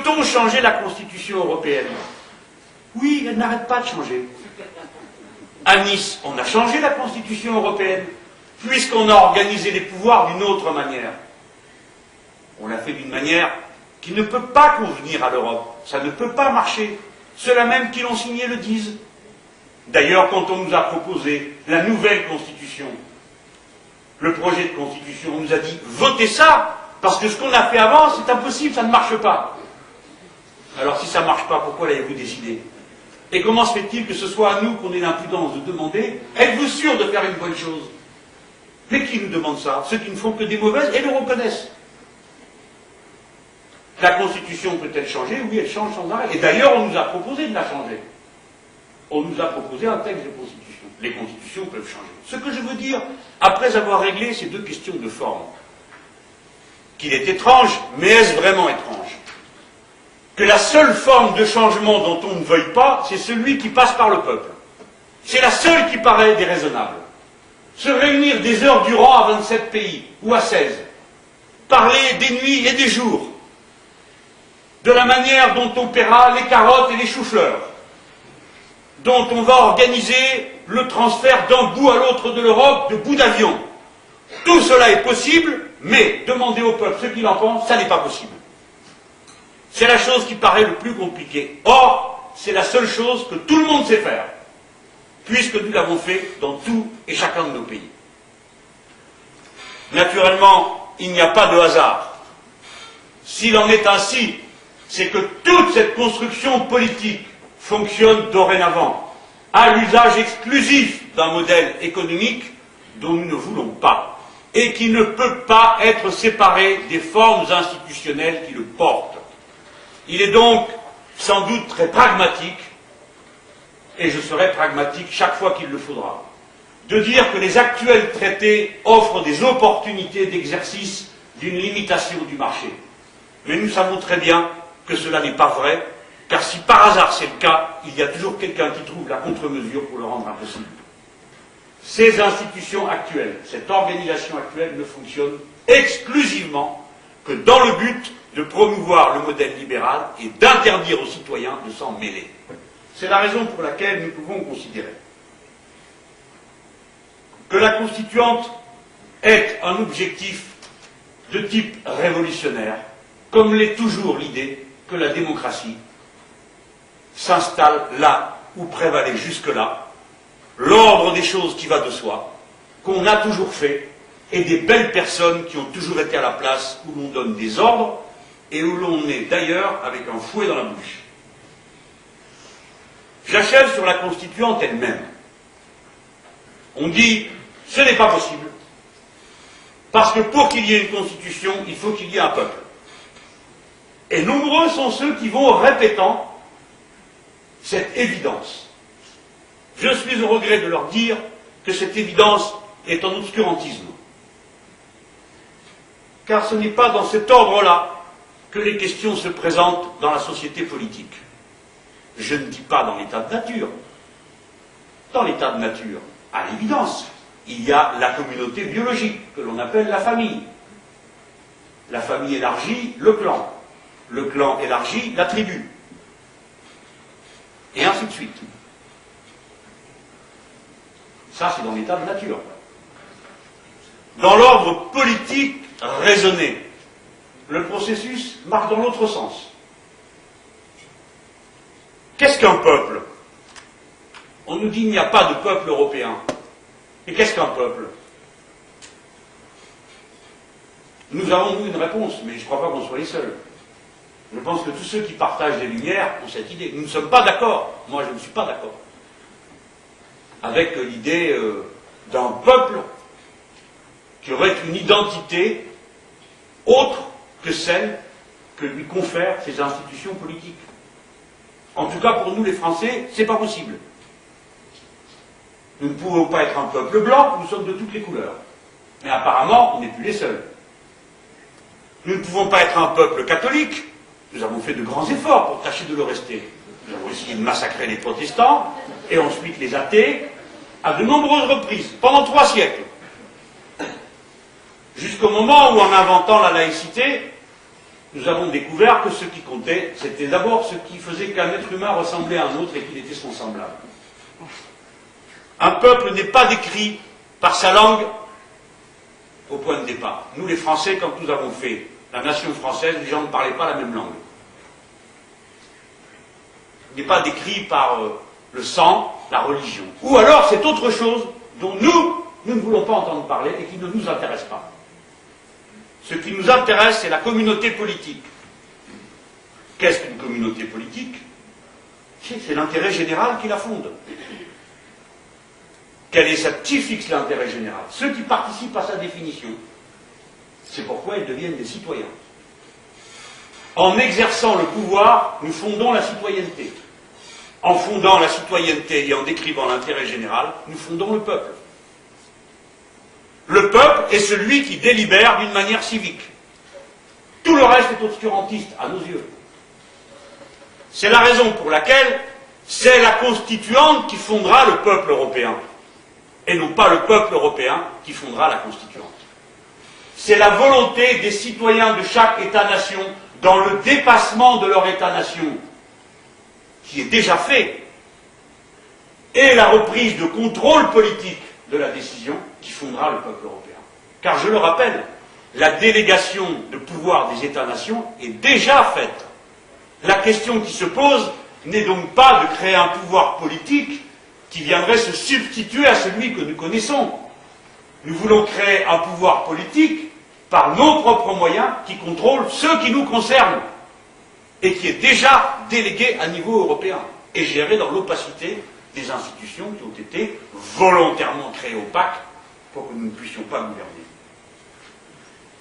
Peut-on changer la Constitution européenne? Oui, elle n'arrête pas de changer. À Nice, on a changé la Constitution européenne, puisqu'on a organisé les pouvoirs d'une autre manière. On l'a fait d'une manière qui ne peut pas convenir à l'Europe. Ça ne peut pas marcher. Ceux-là même qui l'ont signé le disent. D'ailleurs, quand on nous a proposé la nouvelle Constitution, le projet de Constitution, on nous a dit « votez ça, parce que ce qu'on a fait avant, c'est impossible, ça ne marche pas ». Alors si ça ne marche pas, pourquoi l'avez-vous décidé? Et comment se fait-il que ce soit à nous qu'on ait l'impudence de demander « êtes-vous sûr de faire une bonne chose ?» Mais qui nous demande ça? Ceux qui ne font que des mauvaises et le reconnaissent. La Constitution peut-elle changer? Oui, elle change sans arrêt. Et d'ailleurs, on nous a proposé de la changer. On nous a proposé un texte de Constitution. Les Constitutions peuvent changer. Ce que je veux dire, après avoir réglé ces deux questions de forme, qu'il est étrange, mais est-ce vraiment étrange? Que la seule forme de changement dont on ne veuille pas, c'est celui qui passe par le peuple. C'est la seule qui paraît déraisonnable. Se réunir des heures durant à 27 pays, ou à 16, parler des nuits et des jours, de la manière dont on paiera les carottes et les choux-fleurs, dont on va organiser le transfert d'un bout à l'autre de l'Europe de bouts d'avion. Tout cela est possible, mais demander au peuple ce qu'il en pense, ça n'est pas possible. C'est la chose qui paraît le plus compliquée. Or, c'est la seule chose que tout le monde sait faire, puisque nous l'avons fait dans tout et chacun de nos pays. Naturellement, il n'y a pas de hasard. S'il en est ainsi, c'est que toute cette construction politique fonctionne dorénavant à l'usage exclusif d'un modèle économique dont nous ne voulons pas et qui ne peut pas être séparé des formes institutionnelles qui le portent. Il est donc sans doute très pragmatique, et je serai pragmatique chaque fois qu'il le faudra, de dire que les actuels traités offrent des opportunités d'exercice d'une limitation du marché. Mais nous savons très bien que cela n'est pas vrai, car si par hasard c'est le cas, il y a toujours quelqu'un qui trouve la contre-mesure pour le rendre impossible. Ces institutions actuelles, cette organisation actuelle ne fonctionne exclusivement que dans le but de promouvoir le modèle libéral et d'interdire aux citoyens de s'en mêler. C'est la raison pour laquelle nous pouvons considérer que la Constituante est un objectif de type révolutionnaire, comme l'est toujours l'idée que la démocratie s'installe là où prévalait jusque-là l'ordre des choses qui va de soi, qu'on a toujours fait, et des belles personnes qui ont toujours été à la place où l'on donne des ordres et où l'on est d'ailleurs avec un fouet dans la bouche. J'achève sur la Constituante elle-même. On dit ce n'est pas possible, parce que pour qu'il y ait une Constitution, il faut qu'il y ait un peuple. Et nombreux sont ceux qui vont répétant cette évidence. Je suis au regret de leur dire que cette évidence est un obscurantisme. Car ce n'est pas dans cet ordre-là que les questions se présentent dans la société politique. Je ne dis pas dans l'état de nature. Dans l'état de nature, à l'évidence, il y a la communauté biologique, que l'on appelle la famille. La famille élargie, le clan. Le clan élargi, la tribu. Et ainsi de suite. Ça, c'est dans l'état de nature. Dans l'ordre politique raisonné, le processus marche dans l'autre sens. Qu'est-ce qu'un peuple? On nous dit qu'il n'y a pas de peuple européen. Et qu'est-ce qu'un peuple? Nous avons, nous, une réponse, mais je ne crois pas qu'on soit les seuls. Je pense que tous ceux qui partagent les Lumières ont cette idée. Nous ne sommes pas d'accord. Moi, je ne suis pas d'accord avec l'idée d'un peuple qui aurait une identité autre que celle que lui confèrent ces institutions politiques. En tout cas, pour nous, les Français, c'est pas possible. Nous ne pouvons pas être un peuple blanc, nous sommes de toutes les couleurs. Mais apparemment, on n'est plus les seuls. Nous ne pouvons pas être un peuple catholique. Nous avons fait de grands efforts pour tâcher de le rester. Nous avons essayé de massacrer les protestants, et ensuite les athées, à de nombreuses reprises, pendant 3 siècles. Jusqu'au moment où, en inventant la laïcité, nous avons découvert que ce qui comptait, c'était d'abord ce qui faisait qu'un être humain ressemblait à un autre et qu'il était son semblable. Un peuple n'est pas décrit par sa langue au point de départ. Nous, les Français, quand nous avons fait la nation française, les gens ne parlaient pas la même langue. Il n'est pas décrit par le sang, la religion. Ou alors c'est autre chose dont nous ne voulons pas entendre parler et qui ne nous intéresse pas. Ce qui nous intéresse, c'est la communauté politique. Qu'est-ce qu'une communauté politique? C'est l'intérêt général qui la fonde. Qui fixe l'intérêt général? Ceux qui participent à sa définition. C'est pourquoi ils deviennent des citoyens. En exerçant le pouvoir, nous fondons la citoyenneté. En fondant la citoyenneté et en décrivant l'intérêt général, nous fondons le peuple. Le peuple est celui qui délibère d'une manière civique. Tout le reste est obscurantiste, à nos yeux. C'est la raison pour laquelle c'est la constituante qui fondera le peuple européen, et non pas le peuple européen qui fondera la constituante. C'est la volonté des citoyens de chaque État-nation, dans le dépassement de leur État-nation, qui est déjà fait, et la reprise de contrôle politique de la décision qui fondera le peuple européen. Car je le rappelle, la délégation de pouvoir des États-nations est déjà faite. La question qui se pose n'est donc pas de créer un pouvoir politique qui viendrait se substituer à celui que nous connaissons. Nous voulons créer un pouvoir politique par nos propres moyens qui contrôle ceux qui nous concernent et qui est déjà délégué à niveau européen et géré dans l'opacité des institutions qui ont été volontairement créées opaques pour que nous ne puissions pas gouverner.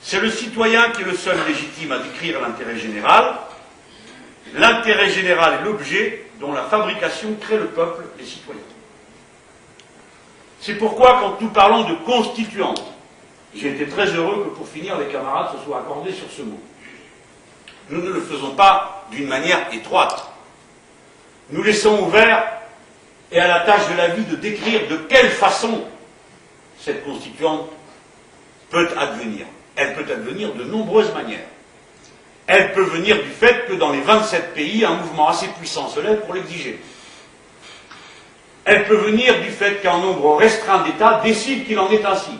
C'est le citoyen qui est le seul légitime à décrire l'intérêt général. L'intérêt général est l'objet dont la fabrication crée le peuple, les citoyens. C'est pourquoi, quand nous parlons de constituante, j'ai été très heureux que pour finir, les camarades se soient accordés sur ce mot. Nous ne le faisons pas d'une manière étroite. Nous laissons ouvert et à la tâche de la vie de décrire de quelle façon cette constituante peut advenir. Elle peut advenir de nombreuses manières. Elle peut venir du fait que dans les 27 pays, un mouvement assez puissant se lève pour l'exiger. Elle peut venir du fait qu'un nombre restreint d'États décide qu'il en est ainsi.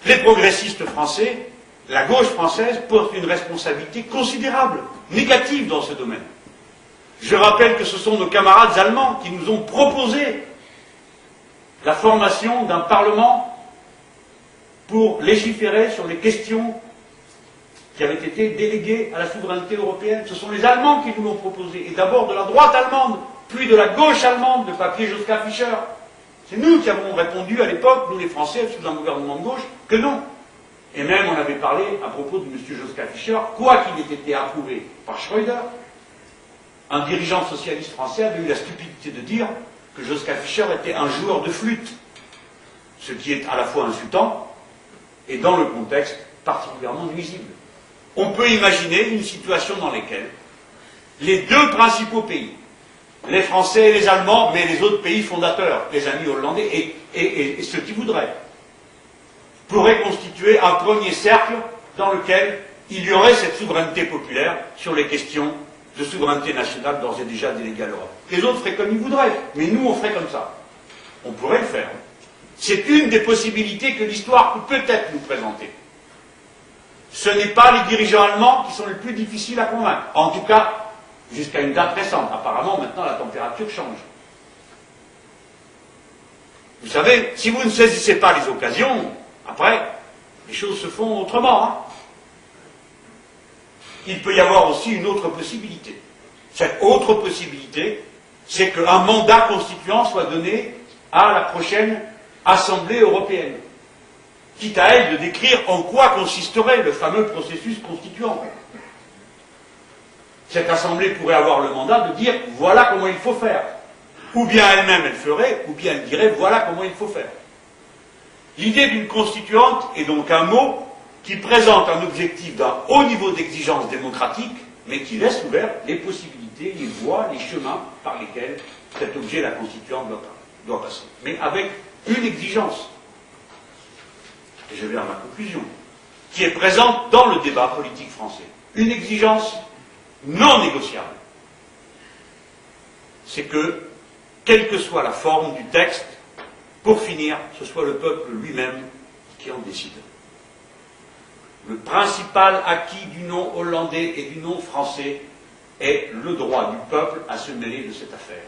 Les progressistes français, la gauche française, portent une responsabilité considérable, négative dans ce domaine. Je rappelle que ce sont nos camarades allemands qui nous ont proposé la formation d'un Parlement pour légiférer sur les questions qui avaient été déléguées à la souveraineté européenne. Ce sont les Allemands qui nous l'ont proposé, et d'abord de la droite allemande, puis de la gauche allemande, le papier Joschka Fischer. C'est nous qui avons répondu à l'époque, nous les Français, sous un gouvernement de gauche, que non. Et même on avait parlé à propos de M. Joschka Fischer, quoi qu'il ait été approuvé par Schröder, un dirigeant socialiste français avait eu la stupidité de dire que Joschka Fischer était un joueur de flûte, ce qui est à la fois insultant et dans le contexte particulièrement nuisible. On peut imaginer une situation dans laquelle les deux principaux pays, les Français et les Allemands, mais les autres pays fondateurs, les amis hollandais et ceux qui voudraient, pourraient constituer un premier cercle dans lequel il y aurait cette souveraineté populaire sur les questions de souveraineté nationale d'ores et déjà déléguées à l'Europe. Les autres feraient comme ils voudraient, mais nous on ferait comme ça. On pourrait le faire. C'est une des possibilités que l'histoire peut peut-être nous présenter. Ce n'est pas les dirigeants allemands qui sont les plus difficiles à convaincre. En tout cas, jusqu'à une date récente. Apparemment, maintenant, la température change. Vous savez, si vous ne saisissez pas les occasions, après, les choses se font autrement. Hein. Il peut y avoir aussi une autre possibilité. Cette autre possibilité, c'est qu'un mandat constituant soit donné à la prochaine Assemblée européenne, quitte à elle de décrire en quoi consisterait le fameux processus constituant. Cette Assemblée pourrait avoir le mandat de dire voilà comment il faut faire. Ou bien elle-même elle ferait, ou bien elle dirait voilà comment il faut faire. L'idée d'une constituante est donc un mot qui présente un objectif d'un haut niveau d'exigence démocratique, mais qui laisse ouvert les possibilités, les voies, les chemins par lesquels cet objet, la constituante, doit passer. Mais avec une exigence. Et je viens à ma conclusion. qui est présente dans le débat politique français. Une exigence non négociable. C'est que, quelle que soit la forme du texte, pour finir, ce soit le peuple lui-même qui en décide. Le principal acquis du non hollandais et du non français est le droit du peuple à se mêler de cette affaire.